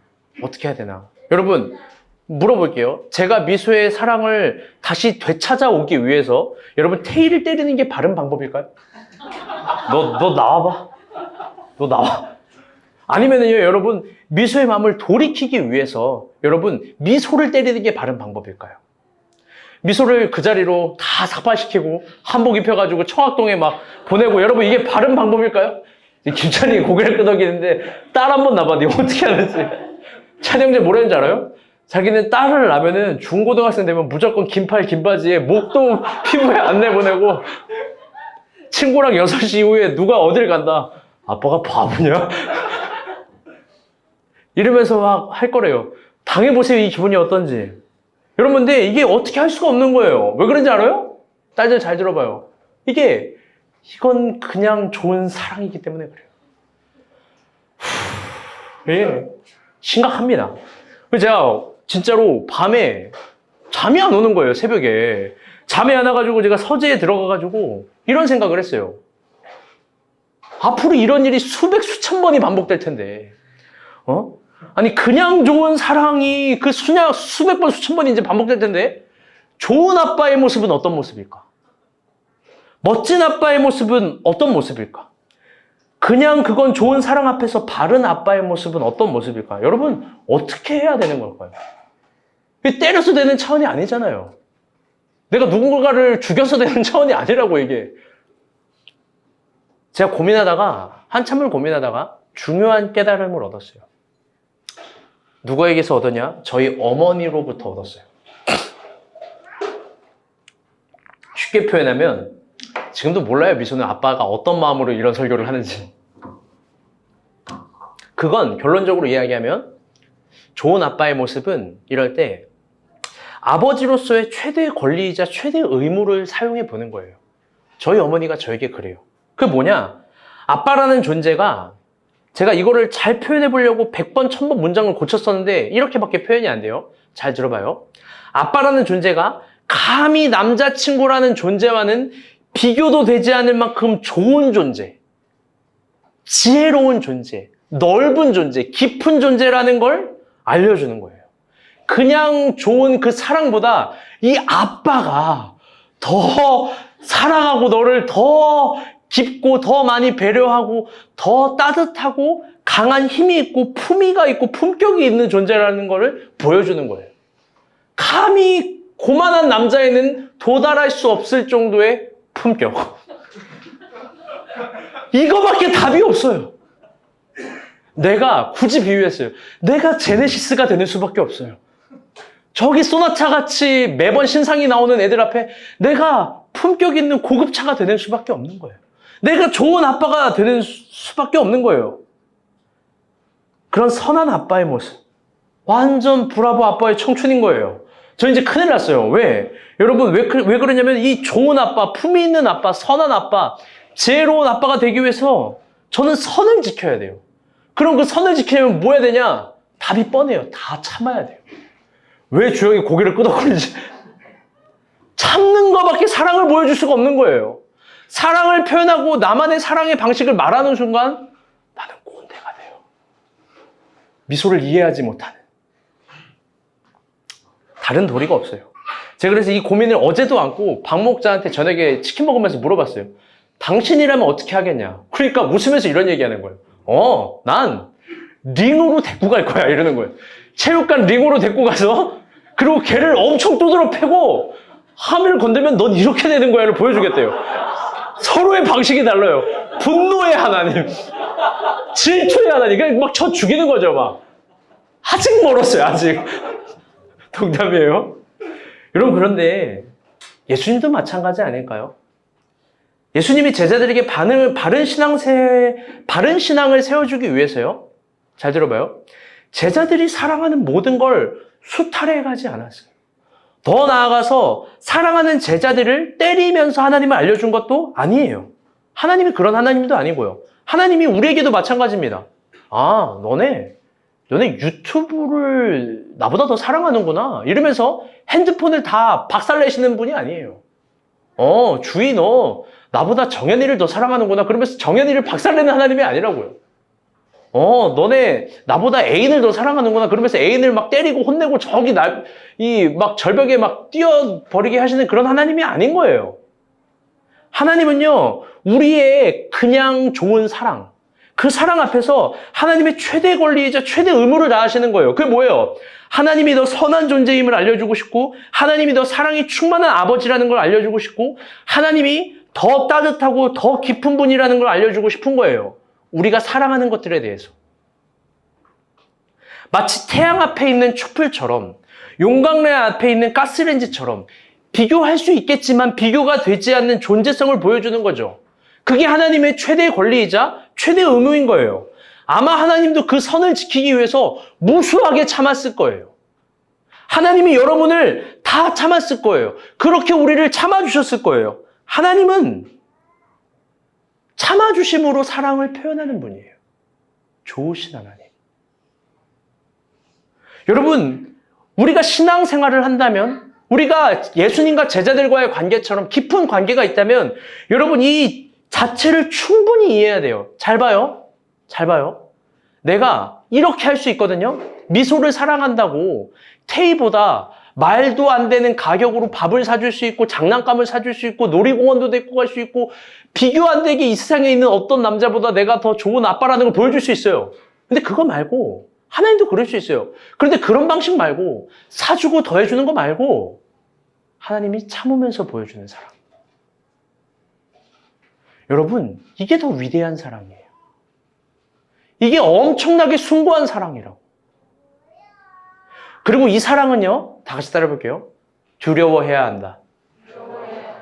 어떻게 해야 되나? 여러분, 물어볼게요. 제가 미소의 사랑을 다시 되찾아오기 위해서 여러분, 태희를 때리는 게 바른 방법일까요? 너 나와봐. 너 나와. 아니면은요, 여러분, 미소의 마음을 돌이키기 위해서 여러분, 미소를 때리는 게 바른 방법일까요? 미소를 그 자리로 다 삭발시키고 한복 입혀가지고 청학동에 보내고, 여러분, 이게 바른 방법일까요? 김찬이 고개를 끄덕이는데 딸 한 번 낳아봐. 네가 어떻게 하는지. 찬이 형제 뭐라 했는지 알아요? 자기는 딸을 낳으면은 중고등학생 되면 무조건 긴팔 긴바지에 목도 피부에 안 내보내고 친구랑 6시 이후에 누가 어딜 간다. 아빠가 바보냐? 이러면서 할 거래요. 당해보세요, 이 기분이 어떤지. 여러분, 근데 이게 어떻게 할 수가 없는 거예요. 왜 그런지 알아요? 딸들 잘 들어봐요. 이건 그냥 좋은 사랑이기 때문에 그래요. 예, 심각합니다. 제가 진짜로 밤에 잠이 안 오는 거예요, 새벽에. 잠이 안 와가지고 제가 서재에 들어가가지고 이런 생각을 했어요. 앞으로 이런 일이 수천 번이 반복될 텐데, 아니, 그냥 좋은 사랑이 수백 번, 수천 번이 이제 반복될 텐데, 좋은 아빠의 모습은 어떤 모습일까? 멋진 아빠의 모습은 어떤 모습일까? 그냥 그건 좋은 사랑 앞에서 바른 아빠의 모습은 어떤 모습일까? 여러분, 어떻게 해야 되는 걸까요? 때려서 되는 차원이 아니잖아요. 내가 누군가를 죽여서 되는 차원이 아니라고, 이게. 제가 한참을 고민하다가 중요한 깨달음을 얻었어요. 누구에게서 얻었냐? 저희 어머니로부터 얻었어요. 쉽게 표현하면 지금도 몰라요, 미소는 아빠가 어떤 마음으로 이런 설교를 하는지. 그건 결론적으로 이야기하면 좋은 아빠의 모습은 이럴 때 아버지로서의 최대의 권리이자 최대의 의무를 사용해 보는 거예요. 저희 어머니가 저에게 그래요. 그게 뭐냐? 아빠라는 존재가, 제가 이거를 잘 표현해 보려고 100번, 1000번 문장을 고쳤었는데 이렇게밖에 표현이 안 돼요. 잘 들어봐요. 아빠라는 존재가 감히 남자친구라는 존재와는 비교도 되지 않을 만큼 좋은 존재, 지혜로운 존재, 넓은 존재, 깊은 존재라는 걸 알려주는 거예요. 그냥 좋은 그 사랑보다 이 아빠가 더 사랑하고 너를 더 깊고 더 많이 배려하고 더 따뜻하고 강한 힘이 있고 품위가 있고 품격이 있는 존재라는 것을 보여주는 거예요. 감히 고만한 남자에는 도달할 수 없을 정도의 품격. 이거밖에 답이 없어요. 내가 굳이 비유했어요. 내가 제네시스가 되는 수밖에 없어요. 저기 소나차 같이 매번 신상이 나오는 애들 앞에 내가 품격 있는 고급차가 되는 수밖에 없는 거예요. 내가 좋은 아빠가 되는 수밖에 없는 거예요. 그런 선한 아빠의 모습. 완전 브라보 아빠의 청춘인 거예요. 저 이제 큰일 났어요. 왜? 여러분, 왜 그러냐면 이 좋은 아빠, 품위 있는 아빠, 선한 아빠, 지혜로운 아빠가 되기 위해서 저는 선을 지켜야 돼요. 그럼 그 선을 지키려면 뭐 해야 되냐? 답이 뻔해요. 다 참아야 돼요. 왜 주영이 고개를 끄덕거리지? 참는 것밖에 사랑을 보여줄 수가 없는 거예요. 사랑을 표현하고 나만의 사랑의 방식을 말하는 순간 나는 꼰대가 돼요. 미소를 이해하지 못하는. 다른 도리가 없어요. 제가 그래서 이 고민을 어제도 안고 박 목자한테 저녁에 치킨 먹으면서 물어봤어요. 당신이라면 어떻게 하겠냐? 그러니까 웃으면서 이런 얘기하는 거예요. 난 링으로 데리고 갈 거야. 이러는 거예요. 체육관 링으로 데리고 가서 그리고 걔를 엄청 두드러 패고 하면을 건들면 넌 이렇게 되는 거야를 보여주겠대요. 서로의 방식이 달라요. 분노의 하나님, 질투의 하나님. 그러니까 막 저 죽이는 거죠. 막 아직 멀었어요. 아직. 농담이에요. 여러분, 그런데 예수님도 마찬가지 아닐까요? 예수님이 제자들에게 바른 신앙을 세워주기 위해서요. 잘 들어봐요. 제자들이 사랑하는 모든 걸 수탈해 가지 않았어요. 더 나아가서 사랑하는 제자들을 때리면서 하나님을 알려준 것도 아니에요. 하나님이 그런 하나님도 아니고요. 하나님이 우리에게도 마찬가지입니다. 너네 유튜브를 나보다 더 사랑하는구나. 이러면서 핸드폰을 다 박살내시는 분이 아니에요. 주희 너 나보다 정연이를 더 사랑하는구나. 그러면서 정연이를 박살내는 하나님이 아니라고요. 너네 나보다 애인을 더 사랑하는구나. 그러면서 애인을 막 때리고 혼내고 저기 막 절벽에 막 뛰어버리게 하시는 그런 하나님이 아닌 거예요. 하나님은요, 우리의 그냥 좋은 사랑, 그 사랑 앞에서 하나님의 최대 권리이자 최대 의무를 다하시는 거예요. 그게 뭐예요? 하나님이 더 선한 존재임을 알려주고 싶고, 하나님이 더 사랑이 충만한 아버지라는 걸 알려주고 싶고, 하나님이 더 따뜻하고 더 깊은 분이라는 걸 알려주고 싶은 거예요. 우리가 사랑하는 것들에 대해서. 마치 태양 앞에 있는 촛불처럼, 용광로 앞에 있는 가스레인지처럼 비교할 수 있겠지만 비교가 되지 않는 존재성을 보여주는 거죠. 그게 하나님의 최대 권리이자 최대 의무인 거예요. 아마 하나님도 그 선을 지키기 위해서 무수하게 참았을 거예요. 하나님이 여러분을 다 참았을 거예요. 그렇게 우리를 참아주셨을 거예요. 하나님은 참아주심으로 사랑을 표현하는 분이에요. 좋으신 하나님. 여러분, 우리가 신앙생활을 한다면, 우리가 예수님과 제자들과의 관계처럼 깊은 관계가 있다면, 여러분 이 자체를 충분히 이해해야 돼요. 잘 봐요. 내가 이렇게 할 수 있거든요. 미소를 사랑한다고 테이보다 말도 안 되는 가격으로 밥을 사줄 수 있고, 장난감을 사줄 수 있고, 놀이공원도 데리고 갈 수 있고, 비교 안 되게 이 세상에 있는 어떤 남자보다 내가 더 좋은 아빠라는 걸 보여줄 수 있어요. 근데 그거 말고 하나님도 그럴 수 있어요. 그런데 그런 방식 말고, 사주고 더해주는 거 말고 하나님이 참으면서 보여주는 사랑. 여러분, 이게 더 위대한 사랑이에요. 이게 엄청나게 숭고한 사랑이라고. 그리고 이 사랑은요, 다 같이 따라해볼게요. 두려워해야 한다.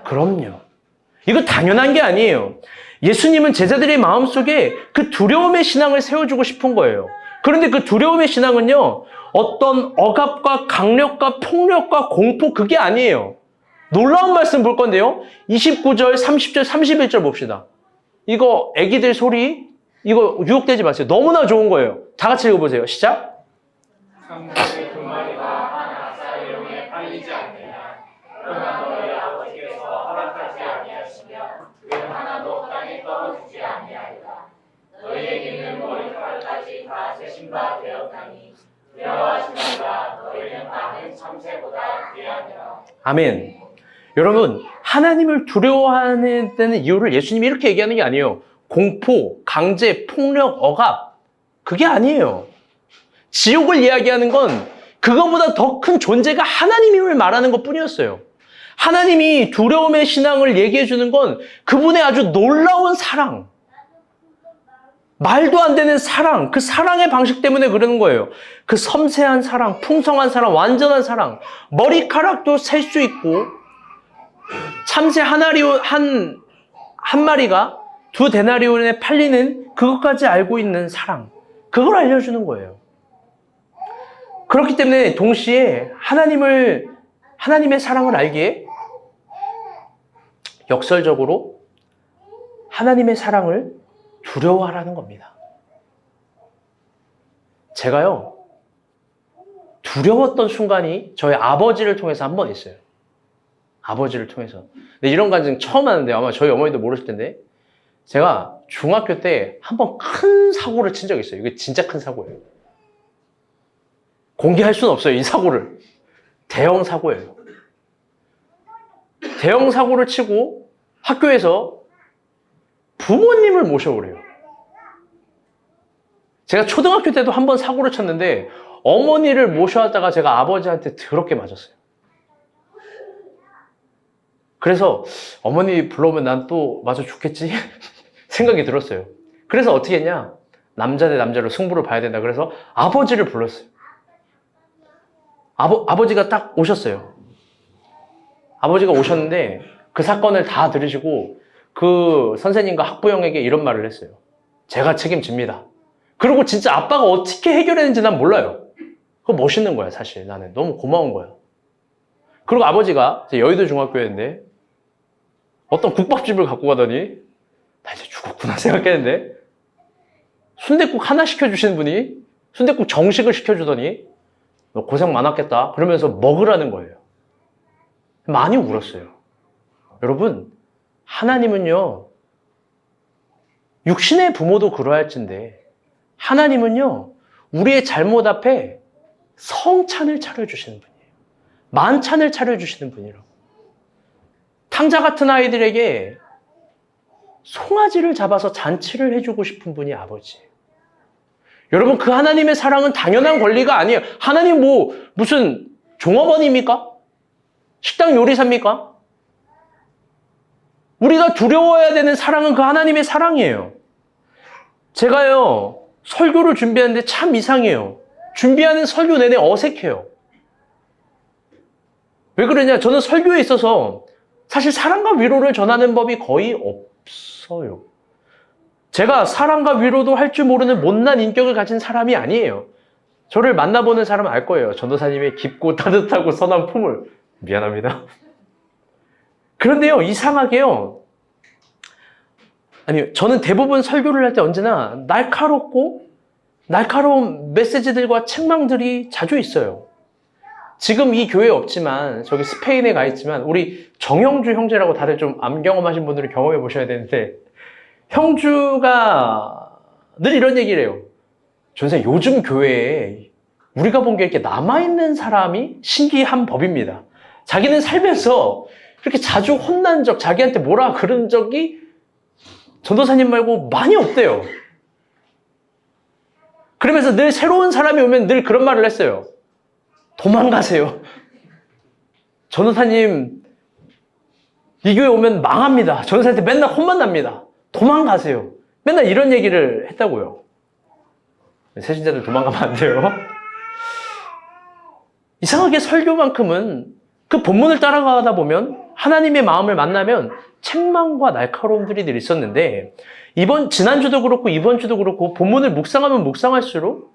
그럼요. 이거 당연한 게 아니에요. 예수님은 제자들의 마음속에 그 두려움의 신앙을 세워주고 싶은 거예요. 그런데 그 두려움의 신앙은요, 어떤 억압과 강력과 폭력과 공포, 그게 아니에요. 놀라운 말씀 볼 건데요. 29절, 30절, 31절 봅시다. 이거 애기들 소리, 이거 유혹되지 마세요. 너무나 좋은 거예요. 다 같이 읽어보세요. 시작. 성령의 두 마리가 하나 사이용에 팔리지 않느냐. 그러나 너희 아버지께서 허락하지 아니하시며 그 하나도 땅에 떨어지지 아니하리라. 너희에게는 머리털까지 다 세신 바 되었나니 두려워하시니라. 너희는 아멘. 여러분, 하나님을 두려워하는 데는 이유를 예수님이 이렇게 얘기하는 게 아니에요. 공포, 강제, 폭력, 억압. 그게 아니에요. 지옥을 이야기하는 건 그거보다 더 큰 존재가 하나님임을 말하는 것 뿐이었어요. 하나님이 두려움의 신앙을 얘기해 주는 건 그분의 아주 놀라운 사랑, 말도 안 되는 사랑, 그 사랑의 방식 때문에 그러는 거예요. 그 섬세한 사랑, 풍성한 사랑, 완전한 사랑, 머리카락도 셀 수 있고 참새 한 마리가 2데나리온에 팔리는 그것까지 알고 있는 사랑, 그걸 알려주는 거예요. 그렇기 때문에 동시에 하나님의 사랑을 알기에 역설적으로 하나님의 사랑을 두려워하라는 겁니다. 제가요, 두려웠던 순간이 저희 아버지를 통해서 한 번 있어요. 아버지를 통해서. 근데 이런 간증 처음 하는데 아마 저희 어머니도 모르실 텐데, 제가 중학교 때 한 번 큰 사고를 친 적이 있어요. 이게 진짜 큰 사고예요. 공개할 수는 없어요, 이 사고를. 대형 사고예요. 대형 사고를 치고 학교에서 부모님을 모셔오래요. 제가 초등학교 때도 한 번 사고를 쳤는데 어머니를 모셔왔다가 제가 아버지한테 더럽게 맞았어요. 그래서 어머니 불러오면 난 또 맞아 죽겠지 생각이 들었어요. 그래서 어떻게 했냐, 남자 대 남자로 승부를 봐야 된다. 그래서 아버지를 불렀어요. 아버지가 딱 오셨어요. 아버지가 오셨는데 그 사건을 다 들으시고 그 선생님과 학부형에게 이런 말을 했어요. 제가 책임집니다. 그리고 진짜 아빠가 어떻게 해결했는지 난 몰라요. 그거 멋있는 거야, 사실. 나는 너무 고마운 거야. 그리고 아버지가 여의도 중학교였는데 어떤 국밥집을 갖고 가더니 나 이제 죽었구나 생각했는데 순댓국 하나 시켜주시는 분이 순댓국 정식을 시켜주더니 너 고생 많았겠다 그러면서 먹으라는 거예요. 많이 울었어요. 여러분, 하나님은요, 육신의 부모도 그러할진데 하나님은요, 우리의 잘못 앞에 성찬을 차려주시는 분이에요. 만찬을 차려주시는 분이라고. 탕자 같은 아이들에게 송아지를 잡아서 잔치를 해주고 싶은 분이 아버지예요. 여러분, 그 하나님의 사랑은 당연한 권리가 아니에요. 하나님 무슨 종업원입니까? 식당 요리사입니까? 우리가 두려워해야 되는 사랑은 그 하나님의 사랑이에요. 제가요, 설교를 준비하는데 참 이상해요. 준비하는 설교 내내 어색해요. 왜 그러냐? 저는 설교에 있어서 사실 사랑과 위로를 전하는 법이 거의 없어요. 제가 사랑과 위로도 할 줄 모르는 못난 인격을 가진 사람이 아니에요. 저를 만나보는 사람은 알 거예요. 전도사님의 깊고 따뜻하고 선한 품을. 미안합니다. 그런데요, 이상하게요. 아니요, 저는 대부분 설교를 할 때 언제나 날카로운 메시지들과 책망들이 자주 있어요. 지금 이 교회에 없지만 저기 스페인에 가 있지만 우리 정형주 형제라고 다들 좀 암 경험하신 분들은 경험해 보셔야 되는데, 형주가 늘 이런 얘기를 해요. 전생 요즘 교회에 우리가 본 게 이렇게 남아있는 사람이 신기한 법입니다. 자기는 살면서 그렇게 자주 혼난 적, 자기한테 뭐라 그런 적이 전도사님 말고 많이 없대요. 그러면서 늘 새로운 사람이 오면 늘 그런 말을 했어요. 도망가세요. 전도사님 이 교회 오면 망합니다. 전도사한테 맨날 혼만 납니다. 도망가세요. 맨날 이런 얘기를 했다고요. 새신자들 도망가면 안 돼요. 이상하게 설교만큼은 그 본문을 따라가다 보면 하나님의 마음을 만나면 책망과 날카로움들이 늘 있었는데, 지난주도 그렇고 이번 주도 그렇고 본문을 묵상하면 묵상할수록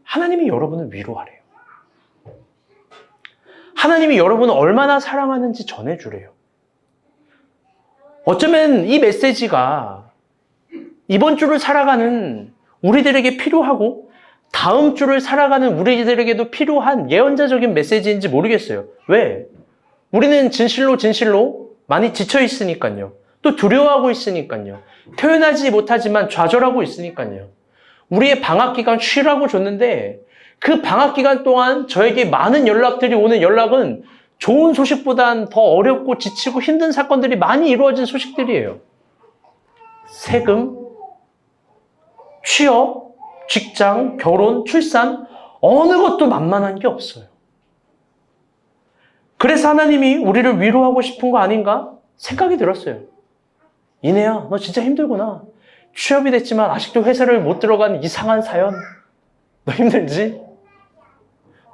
하나님이 여러분을 위로하래요. 하나님이 여러분을 얼마나 사랑하는지 전해주래요. 어쩌면 이 메시지가 이번 주를 살아가는 우리들에게 필요하고 다음 주를 살아가는 우리들에게도 필요한 예언자적인 메시지인지 모르겠어요. 왜? 우리는 진실로 많이 지쳐 있으니까요. 또 두려워하고 있으니까요. 표현하지 못하지만 좌절하고 있으니까요. 우리의 방학기간 쉬라고 줬는데 그 방학기간 동안 저에게 많은 연락들이 오는 연락은 좋은 소식보단 더 어렵고 지치고 힘든 사건들이 많이 이루어진 소식들이에요. 세금, 취업, 직장, 결혼, 출산, 어느 것도 만만한 게 없어요. 그래서 하나님이 우리를 위로하고 싶은 거 아닌가 생각이 들었어요. 이내야, 너 진짜 힘들구나. 취업이 됐지만 아직도 회사를 못 들어간 이상한 사연. 너 힘들지?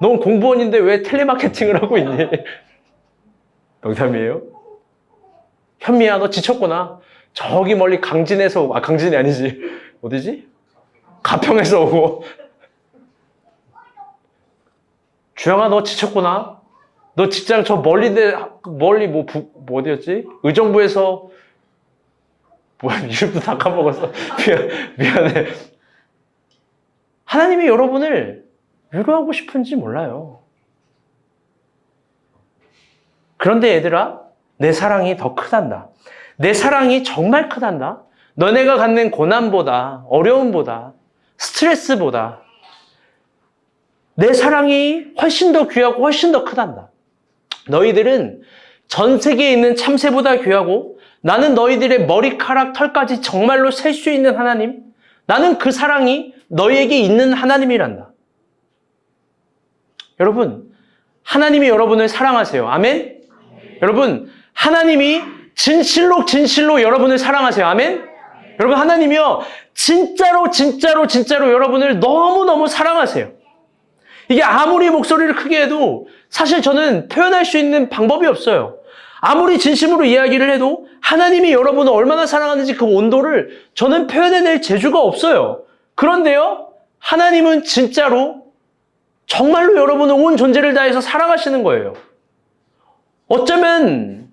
넌 공무원인데 왜 텔레마케팅을 하고 있니? 농담이에요. 현미야, 너 지쳤구나. 저기 멀리 강진에서 오고, 강진이 아니지. 어디지? 가평에서 오고. 주영아, 너 지쳤구나. 너 직장 저 멀리 어디였지? 의정부에서, 이름도 다 까먹었어. 미안해. 하나님이 여러분을 위로하고 싶은지 몰라요. 그런데 얘들아, 내 사랑이 더 크단다. 내 사랑이 정말 크단다. 너네가 갖는 고난보다, 어려움보다, 스트레스보다 내 사랑이 훨씬 더 귀하고 훨씬 더 크단다. 너희들은 전 세계에 있는 참새보다 귀하고 나는 너희들의 머리카락 털까지 정말로 셀 수 있는 하나님, 나는 그 사랑이 너희에게 있는 하나님이란다. 여러분, 하나님이 여러분을 사랑하세요. 아멘? 여러분, 하나님이 진실로 여러분을 사랑하세요. 아멘? 여러분, 하나님이요, 진짜로 여러분을 너무너무 사랑하세요. 이게 아무리 목소리를 크게 해도 사실 저는 표현할 수 있는 방법이 없어요. 아무리 진심으로 이야기를 해도 하나님이 여러분을 얼마나 사랑하는지 그 온도를 저는 표현해낼 재주가 없어요. 그런데요, 하나님은 진짜로 정말로 여러분을 온 존재를 다해서 사랑하시는 거예요. 어쩌면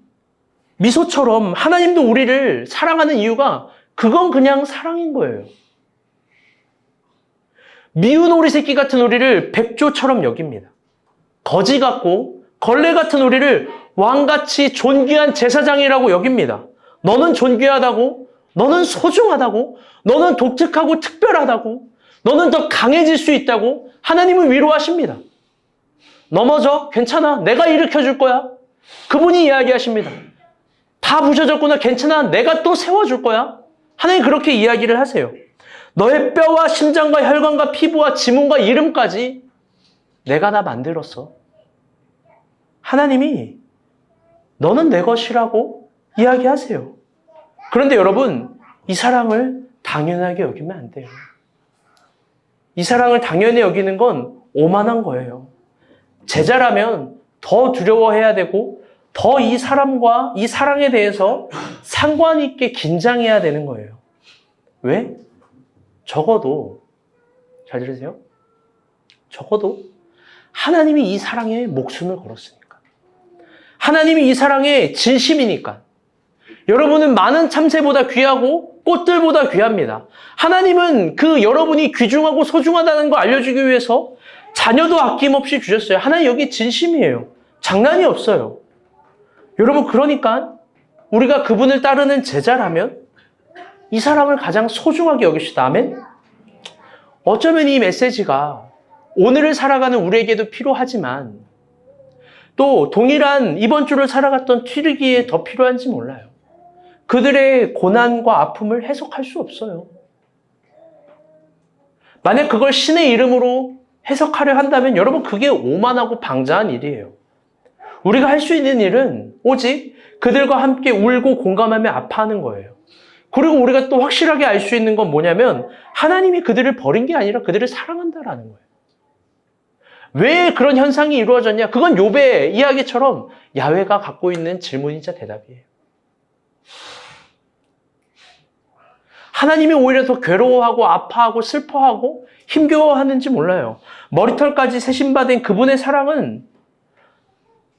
미소처럼 하나님도 우리를 사랑하는 이유가 그건 그냥 사랑인 거예요. 미운 오리 새끼 같은 우리를 백조처럼 여깁니다. 거지 같고 걸레 같은 우리를 왕같이 존귀한 제사장이라고 여깁니다. 너는 존귀하다고, 너는 소중하다고, 너는 독특하고 특별하다고, 너는 더 강해질 수 있다고 하나님은 위로하십니다. 넘어져, 괜찮아, 내가 일으켜줄 거야. 그분이 이야기하십니다. 다 부셔졌구나, 괜찮아, 내가 또 세워줄 거야. 하나님 그렇게 이야기를 하세요. 너의 뼈와 심장과 혈관과 피부와 지문과 이름까지 내가 다 만들었어. 하나님이 너는 내 것이라고 이야기하세요. 그런데 여러분, 이 사랑을 당연하게 여기면 안 돼요. 이 사랑을 당연히 여기는 건 오만한 거예요. 제자라면 더 두려워해야 되고 더 이 사람과 이 사랑에 대해서 상관 있게 긴장해야 되는 거예요. 왜? 적어도, 잘 들으세요? 적어도 하나님이 이 사랑에 목숨을 걸었으니까. 하나님이 이 사랑에 진심이니까. 여러분은 많은 참새보다 귀하고 꽃들보다 귀합니다. 하나님은 그 여러분이 귀중하고 소중하다는 거 알려주기 위해서 자녀도 아낌없이 주셨어요. 하나님 여기 진심이에요. 장난이 없어요. 여러분, 그러니까 우리가 그분을 따르는 제자라면 이 사람을 가장 소중하게 여깁시다. 아멘? 어쩌면 이 메시지가 오늘을 살아가는 우리에게도 필요하지만 또 동일한 이번 주를 살아갔던 튀르기에 더 필요한지 몰라요. 그들의 고난과 아픔을 해석할 수 없어요. 만약 그걸 신의 이름으로 해석하려 한다면 여러분, 그게 오만하고 방자한 일이에요. 우리가 할 수 있는 일은 오직 그들과 함께 울고 공감하며 아파하는 거예요. 그리고 우리가 또 확실하게 알 수 있는 건 뭐냐면 하나님이 그들을 버린 게 아니라 그들을 사랑한다라는 거예요. 왜 그런 현상이 이루어졌냐? 그건 욥의 이야기처럼 야훼가 갖고 있는 질문이자 대답이에요. 하나님이 오히려 더 괴로워하고 아파하고 슬퍼하고 힘겨워하는지 몰라요. 머리털까지 세심받은 그분의 사랑은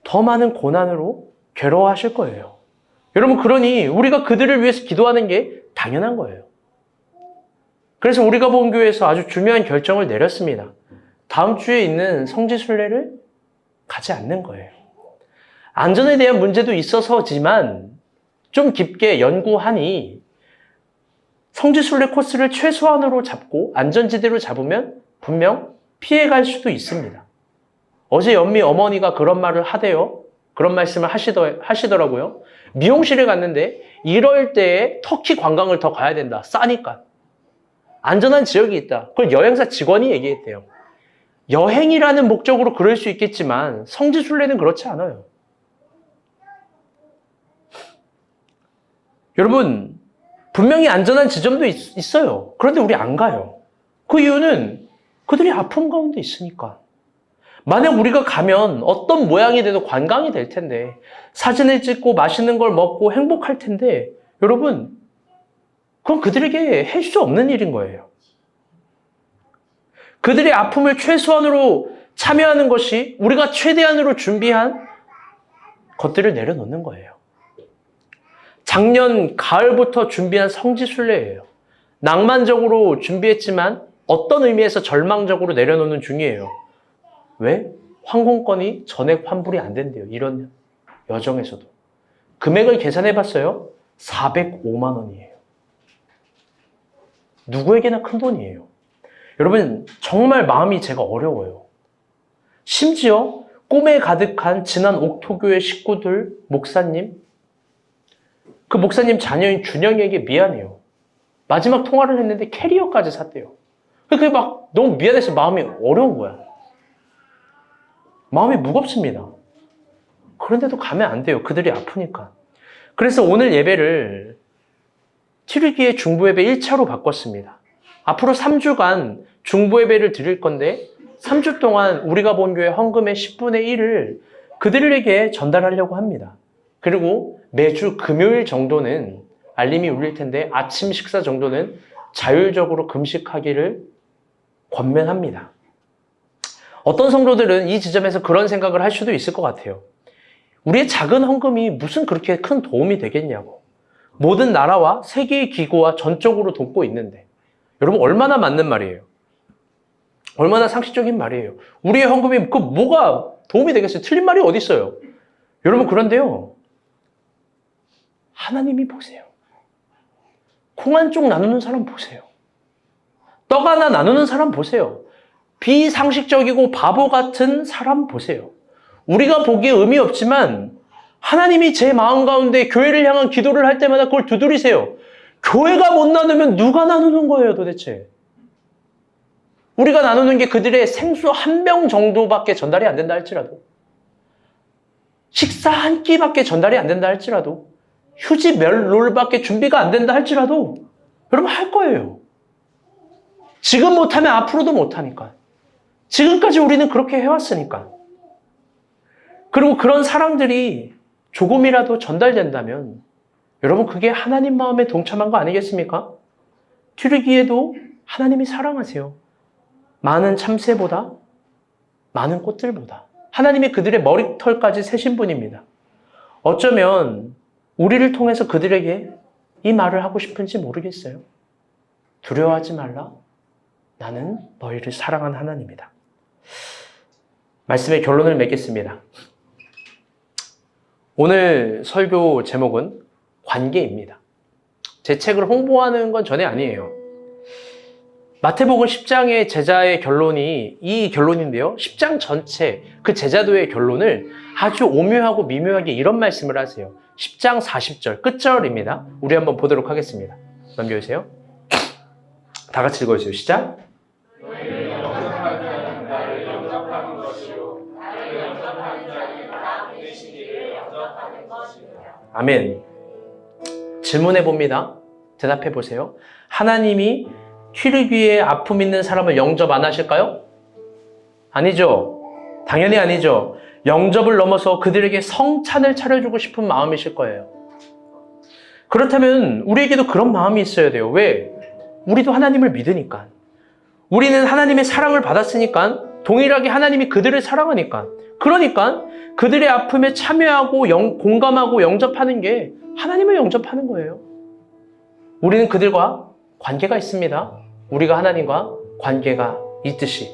더 많은 고난으로 괴로워하실 거예요. 여러분, 그러니 우리가 그들을 위해서 기도하는 게 당연한 거예요. 그래서 우리가 본 교회에서 아주 중요한 결정을 내렸습니다. 다음 주에 있는 성지순례를 가지 않는 거예요. 안전에 대한 문제도 있어서지만 좀 깊게 연구하니 성지순례 코스를 최소한으로 잡고 안전지대로 잡으면 분명 피해갈 수도 있습니다. 어제 연미 어머니가 그런 말을 하대요. 그런 말씀을 하시더라고요. 미용실에 갔는데 이럴 때에 터키 관광을 더 가야 된다. 싸니까. 안전한 지역이 있다. 그걸 여행사 직원이 얘기했대요. 여행이라는 목적으로 그럴 수 있겠지만 성지순례는 그렇지 않아요. 여러분, 분명히 안전한 지점도 있어요. 그런데 우리 안 가요. 그 이유는 그들이 아픔 가운데 있으니까. 만약 우리가 가면 어떤 모양이 돼도 관광이 될 텐데, 사진을 찍고 맛있는 걸 먹고 행복할 텐데, 여러분, 그건 그들에게 할 수 없는 일인 거예요. 그들의 아픔을 최소한으로 참여하는 것이 우리가 최대한으로 준비한 것들을 내려놓는 거예요. 작년 가을부터 준비한 성지순례예요. 낭만적으로 준비했지만 어떤 의미에서 절망적으로 내려놓는 중이에요. 왜? 항공권이 전액 환불이 안 된대요. 이런 여정에서도. 금액을 계산해 봤어요. 405만 원이에요. 누구에게나 큰 돈이에요. 여러분, 정말 마음이 제가 어려워요. 심지어 꿈에 가득한 지난 옥토교회 식구들, 목사님, 그 목사님 자녀인 준영이에게 미안해요. 마지막 통화를 했는데 캐리어까지 샀대요. 그게 막 너무 미안해서 마음이 어려운 거야. 마음이 무겁습니다. 그런데도 가면 안 돼요. 그들이 아프니까. 그래서 오늘 예배를 튀르기의 중부예배 1차로 바꿨습니다. 앞으로 3주간 중부예배를 드릴 건데 3주 동안 우리가 본 교회 헌금의 10분의 1을 그들에게 전달하려고 합니다. 그리고 매주 금요일 정도는 알림이 울릴 텐데 아침 식사 정도는 자율적으로 금식하기를 권면합니다. 어떤 성도들은 이 지점에서 그런 생각을 할 수도 있을 것 같아요. 우리의 작은 헌금이 무슨 그렇게 큰 도움이 되겠냐고. 모든 나라와 세계의 기구와 전적으로 돕고 있는데. 여러분, 얼마나 맞는 말이에요. 얼마나 상식적인 말이에요. 우리의 헌금이 그 뭐가 도움이 되겠어요? 틀린 말이 어디 있어요? 여러분, 그런데요. 하나님이 보세요. 콩 한 쪽 나누는 사람 보세요. 떡 하나 나누는 사람 보세요. 비상식적이고 바보 같은 사람 보세요. 우리가 보기에 의미 없지만 하나님이 제 마음 가운데 교회를 향한 기도를 할 때마다 그걸 두드리세요. 교회가 못 나누면 누가 나누는 거예요, 도대체? 우리가 나누는 게 그들의 생수 한 병 정도밖에 전달이 안 된다 할지라도, 식사 한 끼밖에 전달이 안 된다 할지라도, 휴지 몇 롤밖에 준비가 안 된다 할지라도 여러분 할 거예요. 지금 못하면 앞으로도 못하니까. 지금까지 우리는 그렇게 해왔으니까. 그리고 그런 사랑들이 조금이라도 전달된다면 여러분 그게 하나님 마음에 동참한 거 아니겠습니까? 튀르기에도 하나님이 사랑하세요. 많은 참새보다, 많은 꽃들보다. 하나님이 그들의 머리털까지 세신 분입니다. 어쩌면 우리를 통해서 그들에게 이 말을 하고 싶은지 모르겠어요. 두려워하지 말라. 나는 너희를 사랑하는 하나님이다. 말씀의 결론을 맺겠습니다. 오늘 설교 제목은 관계입니다. 제 책을 홍보하는 건 전혀 아니에요. 마태복음 10장의 제자의 결론이 이 결론인데요. 10장 전체 그 제자도의 결론을 아주 오묘하고 미묘하게 이런 말씀을 하세요. 10장 40절 끝절입니다. 우리 한번 보도록 하겠습니다. 넘겨주세요. 다 같이 읽어주세요. 시작. 너희를 영접하는 자는 나를 영접하는 것이요 나를 영접하는 자는 나 보내시기를 영접하는 것이니라. 아멘. 질문해 봅니다. 대답해 보세요. 하나님이 튀르기에 아픔 있는 사람을 영접 안 하실까요? 아니죠. 당연히 아니죠. 영접을 넘어서 그들에게 성찬을 차려주고 싶은 마음이실 거예요. 그렇다면 우리에게도 그런 마음이 있어야 돼요. 왜? 우리도 하나님을 믿으니까. 우리는 하나님의 사랑을 받았으니까, 동일하게 하나님이 그들을 사랑하니까. 그러니까 그들의 아픔에 참여하고 공감하고 영접하는 게 하나님을 영접하는 거예요. 우리는 그들과 관계가 있습니다. 우리가 하나님과 관계가 있듯이.